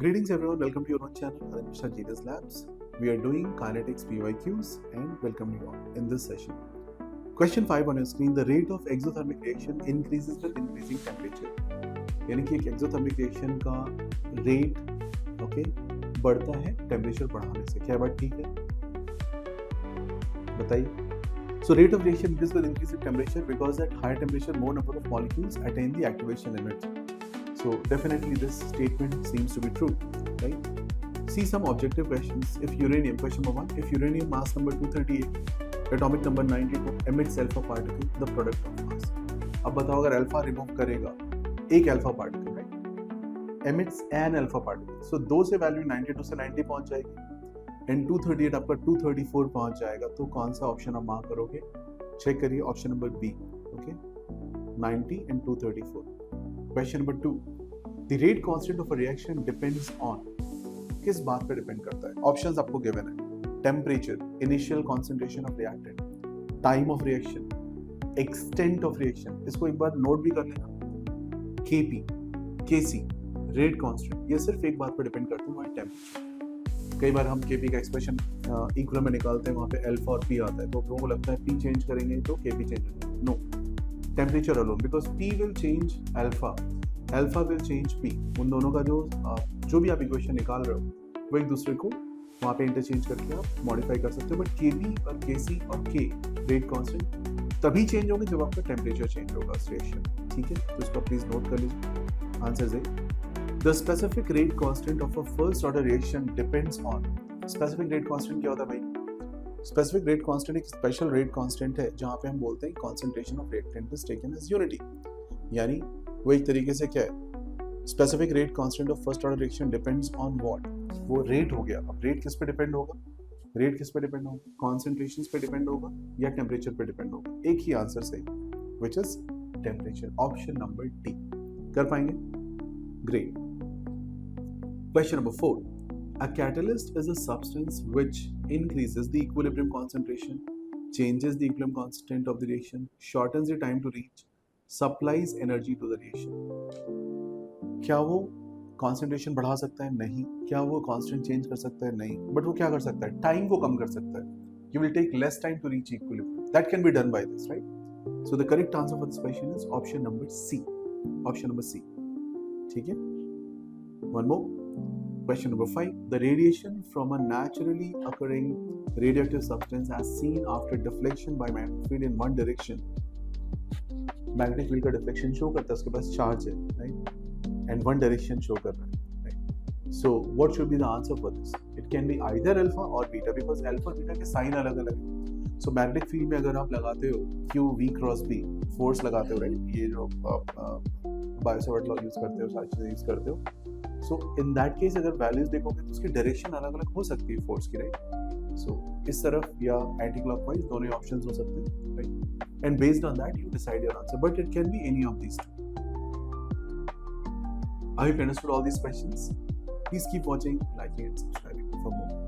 Greetings everyone, welcome to your own channel, Adamisha Genius Labs. We are doing kinetics PYQs and welcome you all in this session. Question 5 on your screen, the rate of exothermic reaction increases with increasing temperature. यानी कि एक exothermic reaction का rate बढ़ता है temperature बढ़ाने से. क्या बात ठीक है? बताइए. So rate of reaction increases with increasing temperature because at higher temperature more number of molecules attain the activation energy. So definitely this statement seems to be true, right? See some objective questions. If uranium, question number 1, if uranium mass number 238, atomic number 92 emits alpha particle, the product of mass. अब बताओ अगर alpha remove करेगा एक alpha particle, right? Emits an alpha particle. So 2 से value 92 से 90 पहुंच जाएगी and 238 आपका 234 पहुंच जाएगा. तो कौन सा ऑप्शन आप मार्क करोगे? चेक करिए option number B. Okay, 90 and 234. Question number 2. The rate constant of a reaction depends on. किस बात पे डिपेंड करता है? ऑप्शंस आपको गिवन है. Temperature, initial concentration of reactant, time of reaction, extent of reaction. इसको एक बार नोट भी कर लेना. Kp, Kc, रेट कांस्टेंट, ये सिर्फ एक बात पे डिपेंड करता है, वो है टेम्परेचर. कई बार हम Kp का एक्सप्रेशन इक्वल में निकालते हैं, वहाँ पे अल्फा और P आता है, तो लोगों को लगता है P चेंज करेंगे तो Kp चेंज हो जाएगा. No, temperature alone, because P will change alpha, alpha will change P. उन दोनों का जो भी आप इक्वेशन निकाल रहे हो वो एक दूसरे को वहाँ पे इंटरचेंज करके आप मॉडिफाई कर सकते हो. बट Kp और Kc और K रेट कांस्टेंट तभी चेंज होंगे जब आपका टेम्परेचर चेंज होगा इस रिएक्शन. ठीक है, तो इसको प्लीज नोट कर लीजिए. आंसर है the specific rate constant of a first order reaction depends on. Specific rate constant क्या होता है भाई? स्पेसिफिक रेट कांस्टेंट एक स्पेशल रेट कांस्टेंट है जहाँ पे हम बोलते हैं concentration of reactant is taken as unity. यानी वो एक तरीके से क्या है, specific rate constant of first order reaction depends on what. वो रेट हो गया. अब रेट किस पे डिपेंड होगा? रेट किस पे डिपेंड होगा? कॉन्सेंट्रेशन पे डिपेंड होगा या टेम्परेचर पे डिपेंड होगा? एक ही आंसर सही, which is temperature. Option number D. कर पाएंगे? Great. Question number 4. A catalyst is a substance which increases the equilibrium concentration, changes the equilibrium constant of the reaction, shortens the time to reach, supplies energy to the reaction. क्या वो concentration बढ़ा सकता है? नहीं. क्या वो constant change कर सकता है? नहीं. But वो क्या कर सकता है? Time को कम कर सकता है. You will take less time to reach equilibrium. That can be done by this, right? So the correct answer for this question is option number C. Option number C. ठीक है? One more. Question number 5. The radiation from a naturally occurring radioactive substance as seen after deflection by magnetic field in one direction. Magnetic field का deflection show करता है, उसके पास charge है, right? And one direction show कर रहा है, right? So what should be the answer for this? It can be either alpha or beta because alpha और beta के sign अलग अलग है. So magnetic field में अगर आप लगाते हो Q V cross B force लगाते हो, right? ये जो बायोसावर्ट लॉ यूज करते हो, सारी चीजें यूज करते हो. So in that case अगर वैल्यूज देखोगे तो उसकी डायरेक्शन अलग अलग हो सकती है फोर्स की, राइट? सो इस तरफ या एंटी क्लॉकवाइज दोनों ऑप्शंस हो सकते हैं, right? And based on that you decide your answer, but it can be any of these two. I hope you understood all these questions. Please keep watching, liking and subscribing for more.